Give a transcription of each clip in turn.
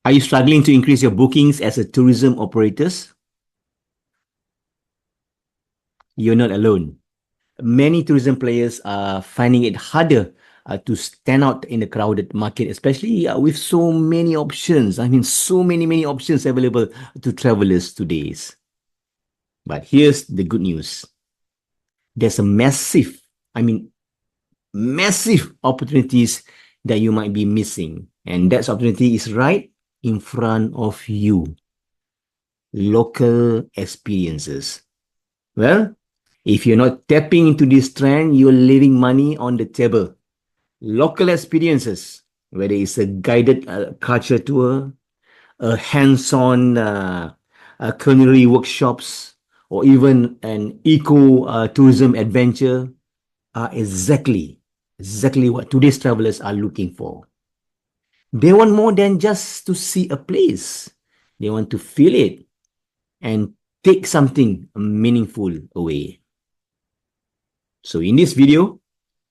Are you struggling to increase your bookings as a tourism operators? You're not alone. Many tourism players are finding it harder to stand out in the crowded market, especially with so many options. I mean, so many options available to travelers today. But here's the good news. There's a massive opportunities that you might be missing. And that opportunity is right in front of you. Local experiences. Well, if you're not tapping into this trend, you're leaving money on the table. Local experiences, whether it's a guided culture tour, a hands-on culinary workshops, or even an eco-tourism adventure, are exactly what today's travelers are looking for. They want more than just to see a place. They want to feel it and take something meaningful away. So in this video,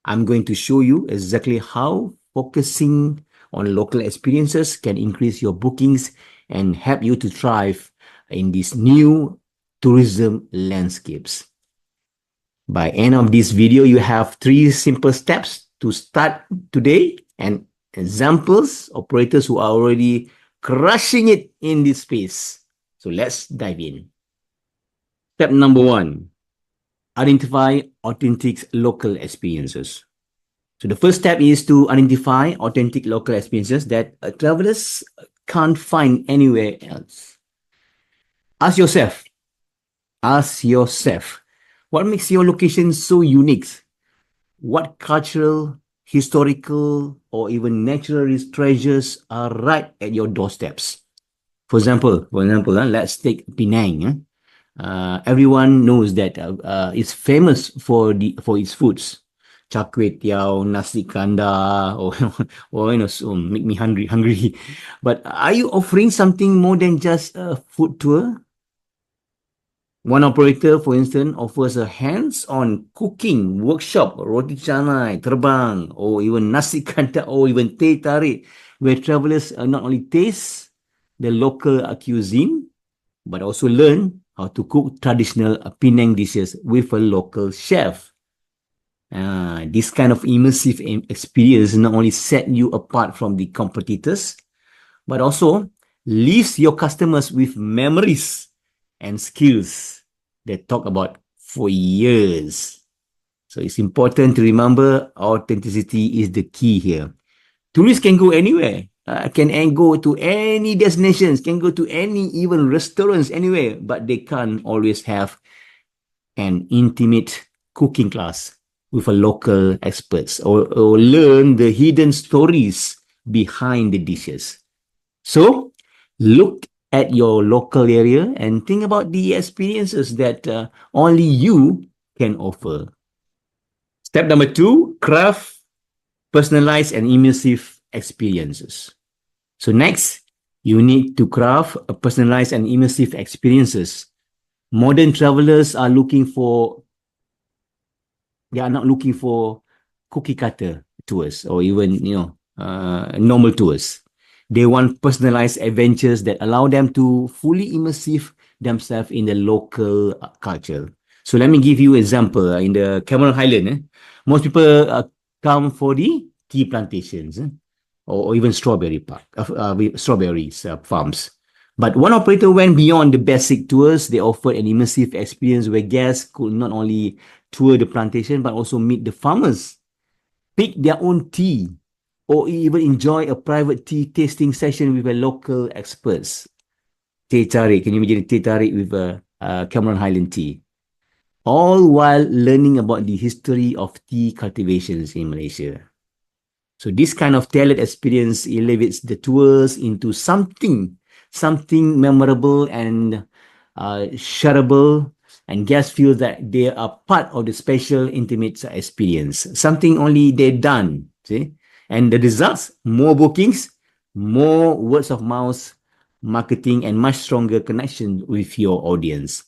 I'm going to show you exactly how focusing on local experiences can increase your bookings and help you to thrive in these new tourism landscapes. By end of this video, you have 3 simple steps to start today and examples, operators who are already crushing it in this space. So let's dive in. Step number 1, identify authentic local experiences. So the first step is to identify authentic local experiences that travelers can't find anywhere else. Ask yourself, what makes your location so unique? What cultural, historical, or even natural treasures are right at your doorsteps? For example, let's take Penang. Everyone knows that it's famous for its foods. Char kway teow, nasi kandar, or so make me hungry. But are you offering something more than just a food tour? One operator, for instance, offers a hands-on cooking workshop, roti canai, terbang, or even nasi kandar, or even teh tarik, where travelers not only taste the local cuisine, but also learn how to cook traditional Penang dishes with a local chef. This kind of immersive experience not only set you apart from the competitors, but also leaves your customers with memories and skills they talk about for years. So it's important to remember authenticity is the key here. Tourists can go anywhere, can go to any destinations, can go to any even restaurants anywhere, but they can't always have an intimate cooking class with a local experts or learn the hidden stories behind the dishes. So look at your local area and think about the experiences that only you can offer. Step number 2, craft personalized and immersive experiences. So next, you need to craft a personalized and immersive experiences. Modern travelers are not looking for cookie cutter tours or even normal tours. They want personalized adventures that allow them to fully immersive themselves in the local culture. So let me give you an example. In the Cameron Highland, most people come for the tea plantations or even strawberries farms. But one operator went beyond the basic tours. They offered an immersive experience where guests could not only tour the plantation, but also meet the farmers, pick their own tea, or even enjoy a private tea tasting session with a local experts. Teh tarik, can you imagine teh tarik with a Cameron Highland tea? All while learning about the history of tea cultivations in Malaysia. So this kind of tailored experience elevates the tours into something memorable and shareable, and guests feel that they are part of the special, intimate experience, something only they've done. See? And the results, more bookings, more words of mouth marketing, and much stronger connection with your audience.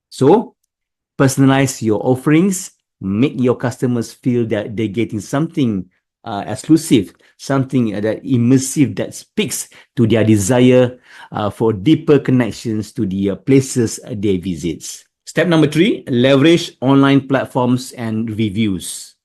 So, personalize your offerings, make your customers feel that they're getting something exclusive, something that immersive that speaks to their desire for deeper connections to the places they visit. Step number 3, leverage online platforms and reviews.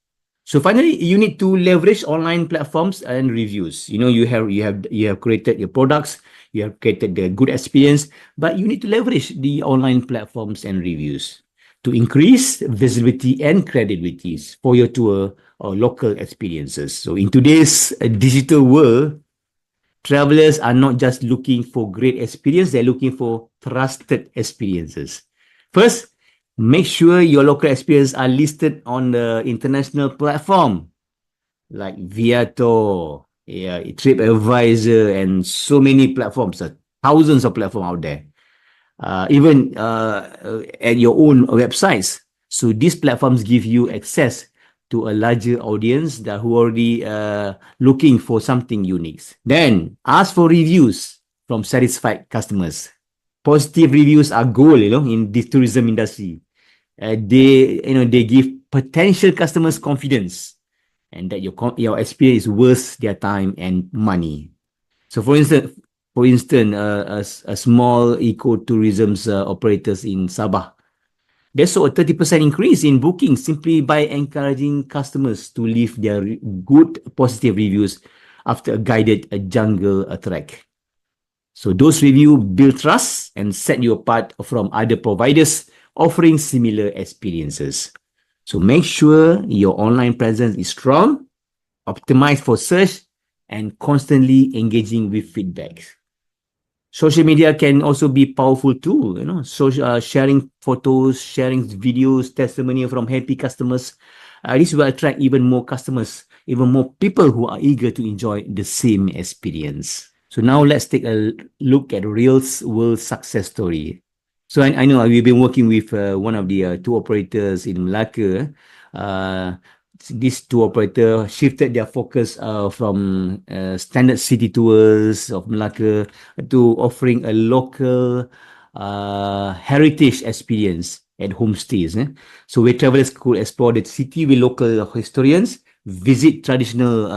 So finally, you need to leverage online platforms and reviews. You know, you have created your products, you have created the good experience, but you need to leverage the online platforms and reviews to increase visibility and credibility for your tour or local experiences. So in today's digital world, travelers are not just looking for great experience, they're looking for trusted experiences. First, make sure your local experience are listed on the international platform like Viator, yeah, TripAdvisor, and so many platforms, thousands of platforms out there. Even at your own websites. So these platforms give you access to a larger audience that who already looking for something unique. Then ask for reviews from satisfied customers. Positive reviews are gold, in the tourism industry. They give potential customers confidence and that your experience is worth their time and money. So for instance, a small ecotourism operators in Sabah, they saw a 30% increase in bookings simply by encouraging customers to leave their good positive reviews after a guided jungle trek. So those reviews build trust and set you apart from other providers offering similar experiences. So make sure your online presence is strong, optimized for search, and constantly engaging with feedback. Social media can also be powerful tool, sharing photos, sharing videos, testimony from happy customers. This will attract even more customers, even more people who are eager to enjoy the same experience. So now let's take a look at real world success story. So I know we've been working with one of the tour operators in Malacca. This tour operator shifted their focus from standard city tours of Malacca to offering a local heritage experience at homestays. So where travelers could explore the city with local historians, visit traditional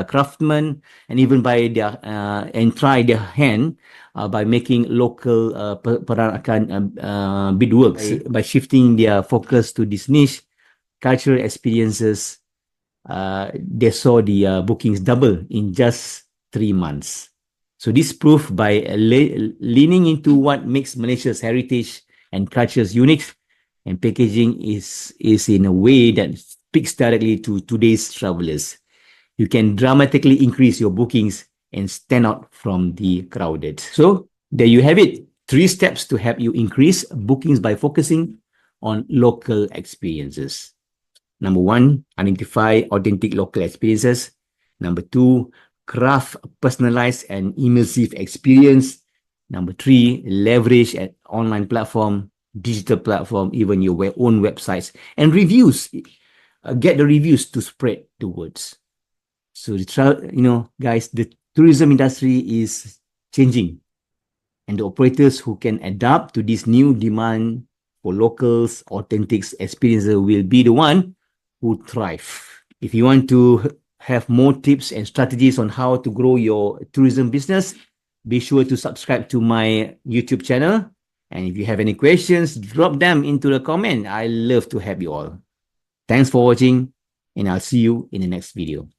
craftsmen, and even buy their and try their hand by making local peranakan beadworks. By shifting their focus to this niche cultural experiences, they saw the bookings double in just 3 months. So this proof by leaning into what makes Malaysia's heritage and cultures unique, and packaging is in a way that speaks directly to today's travelers. You can dramatically increase your bookings and stand out from the crowded. So there you have it. 3 steps to help you increase bookings by focusing on local experiences. Number 1, identify authentic local experiences. Number 2, craft personalized and immersive experience. Number 3, leverage an online platform, digital platform, even your own websites, and reviews. Get the reviews to spread the words. So guys, the tourism industry is changing, and the operators who can adapt to this new demand for locals, authentic experiences will be the one who thrive. If you want to have more tips and strategies on how to grow your tourism business, be sure to subscribe to my YouTube channel. And if you have any questions, drop them into the comment. I love to help you all. Thanks for watching, and I'll see you in the next video.